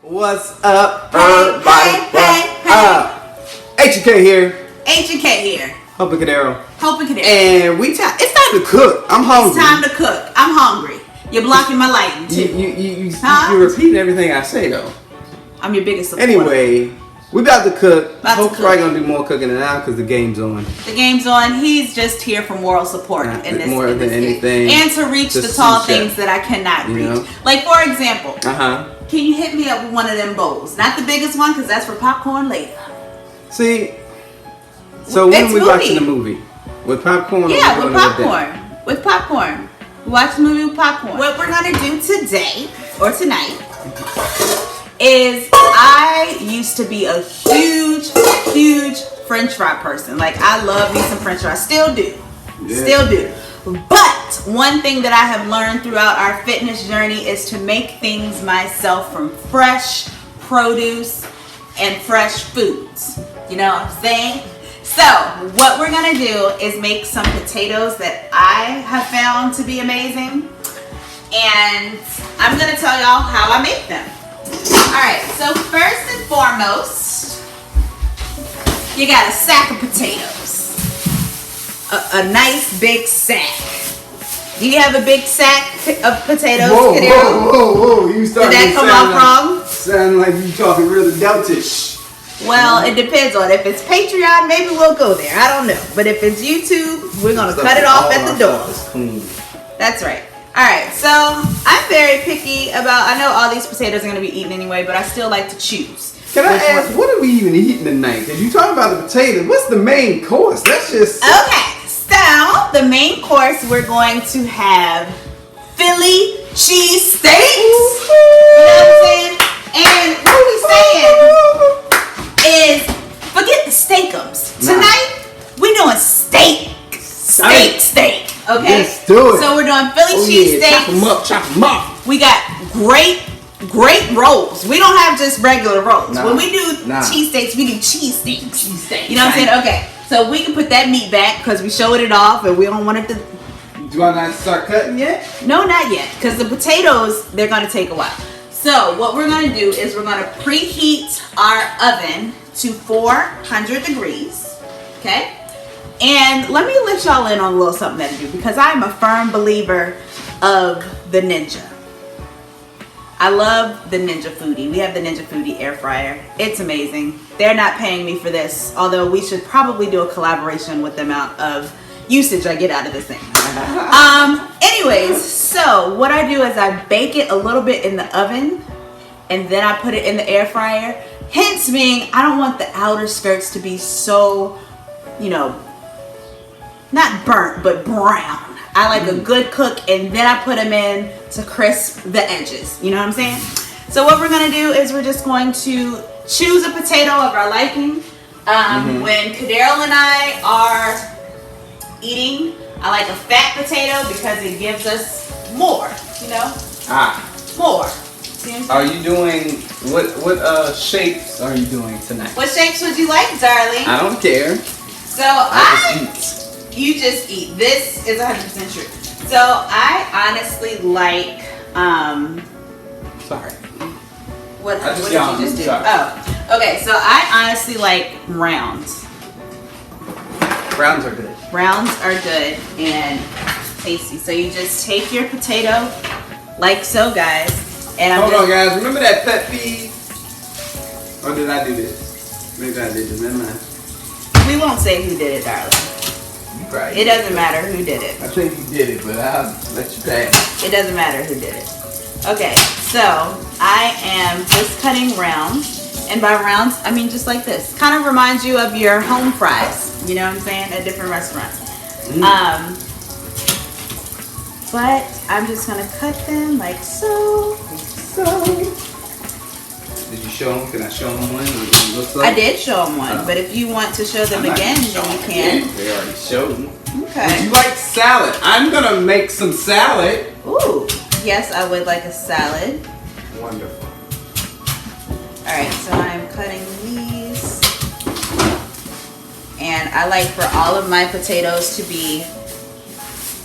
What's up, Hey, everybody? hey. H&K here. H&K here. Hope and Cadero. And it's time to cook. I'm hungry. It's time to cook. I'm hungry. You're blocking my lighting too. You're repeating everything I say though. I'm your biggest supporter. Anyway, we about to cook. Probably gonna do more cooking than now because the game's on. The game's on. He's just here for moral support in this. More than anything. And to reach the tall things that I cannot reach. Know? Like for example. Can you hit me up with one of them bowls? Not the biggest one because that's for popcorn later. See. So when we watching the movie? With popcorn? Yeah, with popcorn. With popcorn. We watch the movie with popcorn. What we're gonna do today or tonight is I used to be a huge French fry person. Like I love me some French fries. Still do. Yeah. Still do. But one thing that I have learned throughout our fitness journey is to make things myself from fresh produce and fresh foods. You know what I'm saying? So what we're gonna do is make some potatoes that I have found to be amazing. And I'm gonna tell y'all how I make them. Alright, so first and foremost, you got a sack of potatoes. A nice big sack. Do you have a big sack of potatoes? Whoa. You started Did that come off wrong? Sound like you talking really Deltish. Well, it depends on if it's Patreon, maybe we'll go there. I don't know. But if it's YouTube, we're going to cut it off at the door. That's right. Alright, so I'm very picky about, I know all these potatoes are going to be eaten anyway, but I still like to choose. Can I ask, what are we even eating tonight? Because you talking about the potatoes. What's the main course? That's just... Okay, so the main course we're going to have Philly cheesesteaks. You know what I'm saying? And what we saying is, forget the Steak Umms. Tonight, we're doing steak. Okay? Let's do it. So we're doing Philly cheesesteaks. Chop them up. We got great rolls. We don't have just regular rolls. When we do cheesesteaks, we do cheesesteaks. You know what I'm saying? Okay. So we can put that meat back because we showed it off and we don't want it to... Do I not start cutting yet? No, not yet. Because the potatoes, they're going to take a while. So what we're going to do is we're going to preheat our oven to 400 degrees. Okay? And let me let y'all in on a little something that I do because I'm a firm believer of the Ninja. I love the Ninja Foodie. We have the Ninja Foodie air fryer. It's amazing. They're not paying me for this, although we should probably do a collaboration with the amount of usage I get out of this thing. Anyways, so what I do is I bake it a little bit in the oven and then I put it in the air fryer. Hence being, I don't want the outer skirts to be so, you know, not burnt, but brown. I like a good cook and then I put them in to crisp the edges. You know what I'm saying? So what we're going to do is we're just going to choose a potato of our liking. When Cadero and I are eating, I like a fat potato because it gives us more, you know? More. Are you doing, what shapes are you doing tonight? What shapes would you like, darling? I don't care. So you just eat. This is 100% true. So I honestly like, sorry. What did you just do? Sorry. Oh, okay. So I honestly like rounds. Rounds are good. Rounds are good and tasty. So you just take your potato like so, guys. And Hold on, guys. Remember that pet peeve? Or did I do this? Maybe I did it. Never mind. We won't say who did it, darling. It doesn't matter who did it. I think you did it, but I'll let you pass. It doesn't matter who did it. Okay, so I am just cutting rounds. And by rounds, I mean just like this. Kind of reminds you of your home fries. You know what I'm saying? At different restaurants. But I'm just going to cut them like so. Did you show them? Can I show them one? I did show them one, but if you want to show them again, then you can. They already showed them. Okay. Would you like salad? I'm going to make some salad. Ooh. Yes, I would like a salad. Wonderful. Alright, so I'm cutting these. And I like for all of my potatoes to be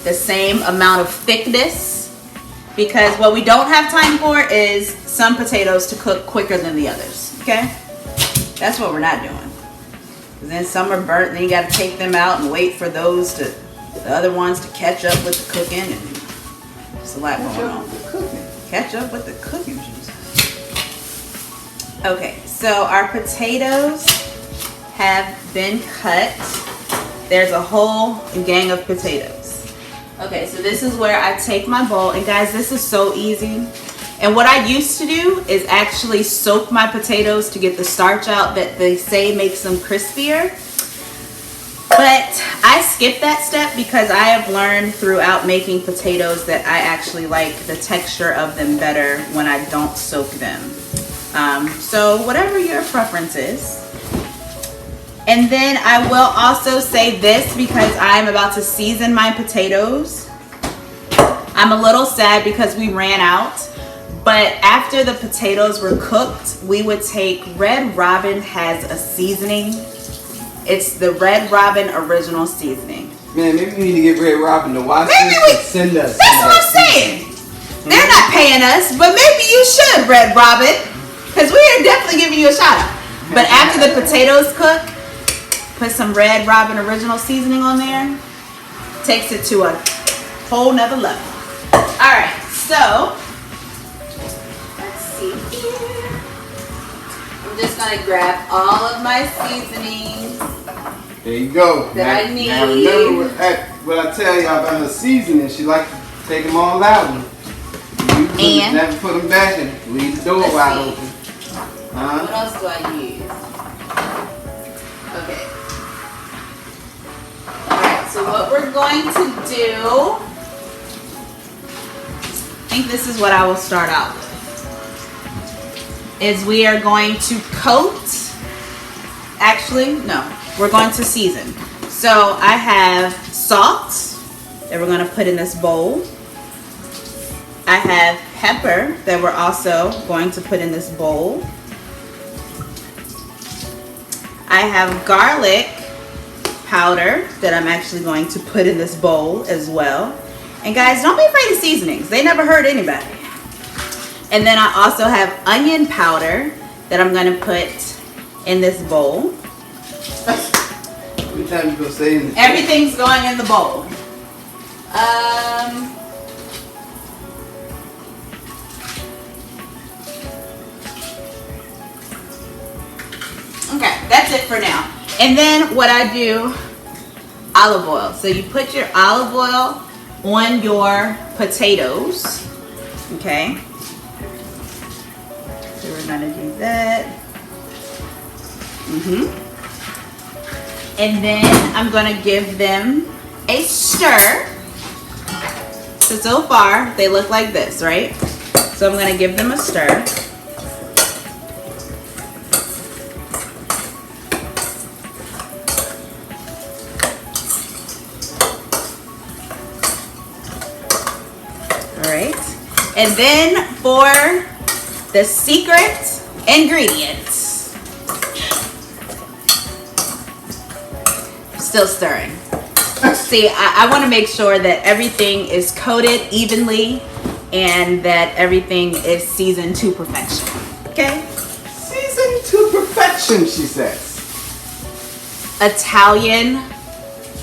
the same amount of thickness because what we don't have time for is some potatoes to cook quicker than the others. Okay, that's what we're not doing. Because then some are burnt, and then you got to take them out and wait for those to, the other ones to catch up with the cooking, and there's a lot going on. Catch up with the cooking, Jesus. Okay, so our potatoes have been cut. There's a whole gang of potatoes. Okay, so this is where I take my bowl, and guys, this is so easy. And what I used to do is actually soak my potatoes to get the starch out that they say makes them crispier. But I skipped that step because I have learned throughout making potatoes that I actually like the texture of them better when I don't soak them. So whatever your preference is. And then I will also say this because I'm about to season my potatoes. I'm a little sad because we ran out. But after the potatoes were cooked, we would take Red Robin has a seasoning. It's the Red Robin original seasoning. Man, maybe we need to get Red Robin to watch this and send us. That's what I'm saying. They're not paying us, but maybe you should, Red Robin, because we are definitely giving you a shout out. But after the potatoes cook, put some Red Robin original seasoning on there. Takes it to a whole nother level. All right, so let's see here. I'm just gonna grab all of my seasonings. There you go. That I need. Now remember what I tell y'all about her seasoning. She like to take them all out and never put them back and leave the door wide open. What else do I use? Okay. Alright, so what we're going to do, I think this is what I will start out with, is we are going to coat, actually, no, we're going to season. So I have salt that we're going to put in this bowl. I have pepper that we're also going to put in this bowl. I have garlic powder that I'm actually going to put in this bowl as well. And guys, don't be afraid of seasonings. They never hurt anybody. And then I also have onion powder that I'm going to put in this bowl. Every time you go say in the Everything's going in the bowl. Okay, that's it for now. And then what I do, olive oil. So you put your olive oil on your potatoes. Okay. So we're gonna do that. And then I'm gonna give them a stir. So far they look like this, right? So I'm gonna give them a stir. And then for the secret ingredients, still stirring. See, I want to make sure that everything is coated evenly and that everything is seasoned to perfection. Okay? Seasoned to perfection, she says. Italian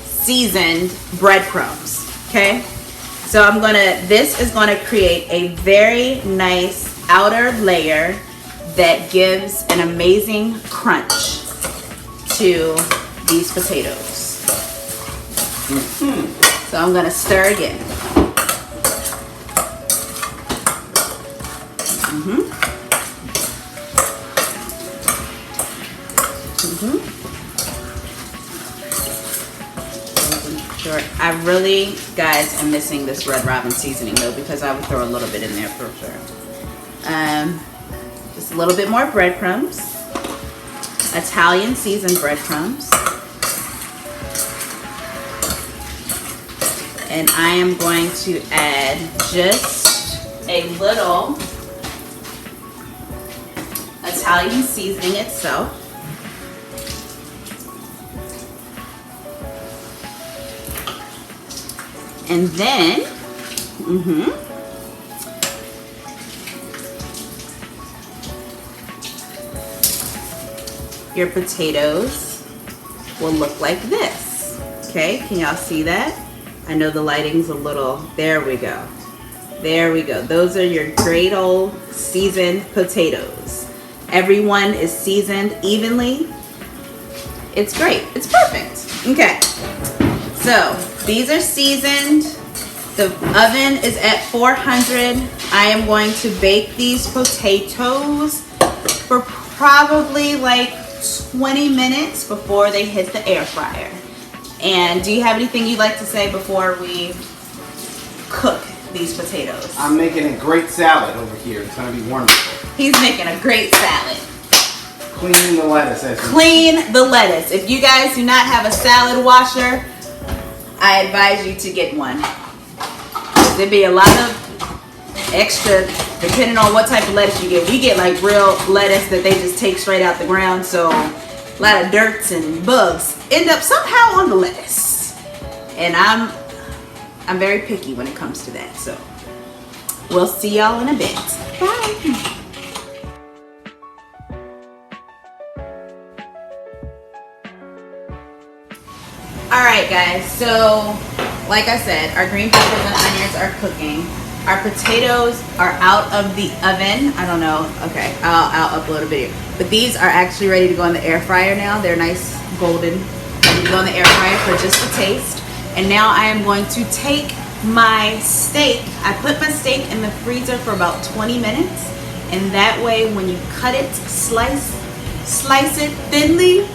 seasoned breadcrumbs. Okay? So this is gonna create a very nice outer layer that gives an amazing crunch to these potatoes. So I'm gonna stir again. I really, guys, am missing this Red Robin seasoning though, because I would throw a little bit in there for sure. Just a little bit more breadcrumbs. Italian seasoned breadcrumbs. And I am going to add just a little Italian seasoning itself. And then, your potatoes will look like this. Okay, can y'all see that? I know the lighting's a little, there we go. There we go. Those are your great old seasoned potatoes. Everyone is seasoned evenly. It's great. It's perfect. Okay. So these are seasoned. The oven is at 400. I am going to bake these potatoes for probably like 20 minutes before they hit the air fryer. And do you have anything you'd like to say before we cook these potatoes? I'm making a great salad over here. It's gonna be wonderful. He's making a great salad. Clean the lettuce. Clean the lettuce. If you guys do not have a salad washer, I advise you to get one. There'd be a lot of extra, depending on what type of lettuce you get. You get like real lettuce that they just take straight out the ground, so a lot of dirts and bugs end up somehow on the lettuce. And I'm very picky when it comes to that. So we'll see y'all in a bit. Bye. Alright guys, so like I said, our green peppers and onions are cooking. Our potatoes are out of the oven. I don't know. Okay, I'll upload a video. But these are actually ready to go in the air fryer now. They're nice golden. Ready to go in the air fryer for just a taste. And now I am going to take my steak. I put my steak in the freezer for about 20 minutes. And that way when you cut it, slice it thinly,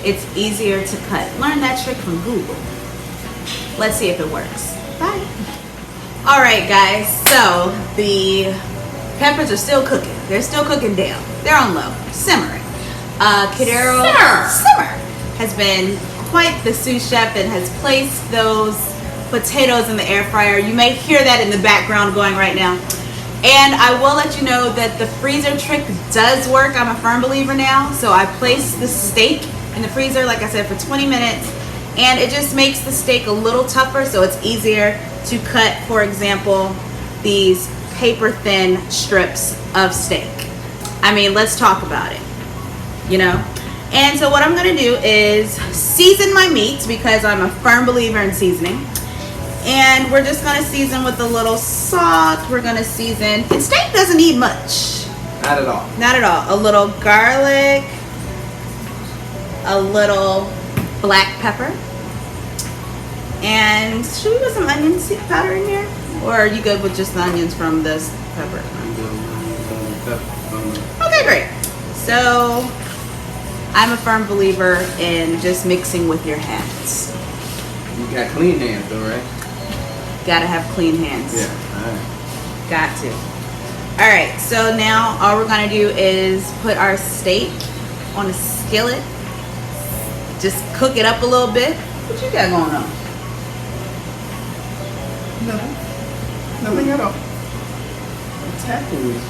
it's easier to cut. Learn that trick from Google. Let's see if it works. Bye. All right, guys. So the peppers are still cooking. They're still cooking down. They're on low, simmering. Kidero Simmer has been quite the sous chef and has placed those potatoes in the air fryer. You may hear that in the background going right now. And I will let you know that the freezer trick does work. I'm a firm believer now. So I placed the steak in the freezer, like I said, for 20 minutes. And it just makes the steak a little tougher, so it's easier to cut, for example, these paper thin strips of steak. I mean, let's talk about it, you know? And so what I'm gonna do is season my meat because I'm a firm believer in seasoning. And we're just gonna season with a little salt. We're gonna season, and steak doesn't need much. Not at all. Not at all. A little garlic, a little black pepper, and should we put some onion powder in here? Or are you good with just the onions from this pepper? Okay, great. So I'm a firm believer in just mixing with your hands. You got clean hands though, right? Gotta have clean hands. Yeah, alright. Got to. Alright, so now all we're gonna do is put our steak on a skillet. Just cook it up a little bit. What you got going on? Nothing at all. What's happening?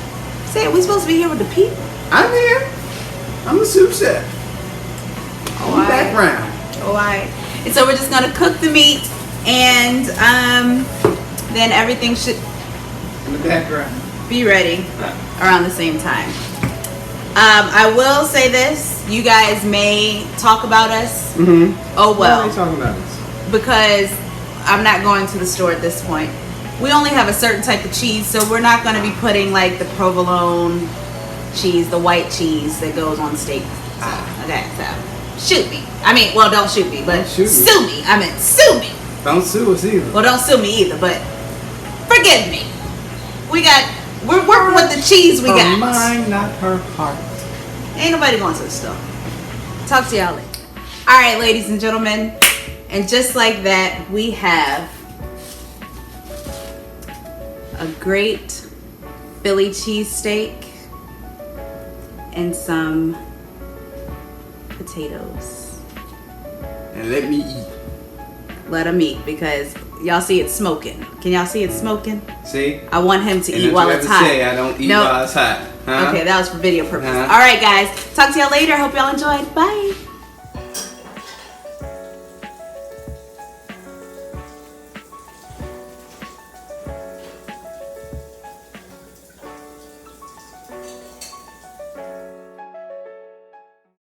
Say, we supposed to be here with the people? I'm here. I'm the sous chef. Oh, In the background. Alright. And so we're just gonna cook the meat, and then everything should In the background. be ready around the same time. I will say this: you guys may talk about us. Mm-hmm. Oh well. Why are they talking about us? Because I'm not going to the store at this point. We only have a certain type of cheese, so we're not going to be putting like the provolone cheese, the white cheese that goes on steak. So, okay, so shoot me. I mean, well, don't shoot me, but sue me. I mean, sue me. Don't sue us either. Well, don't sue me either, but forgive me. We're working with the cheese we got. Her mind, not her heart. Ain't nobody going to the store. Talk to y'all later. All right, ladies and gentlemen, and just like that, we have a great Philly cheesesteak and some potatoes. And let me eat. Let him eat, because y'all see it smoking. Can y'all see it smoking? See? I want him to And eat while it's hot. Say I don't eat while it's hot. Huh? Okay, that was for video purposes. All right, guys. Talk to y'all later. Hope y'all enjoyed. Bye.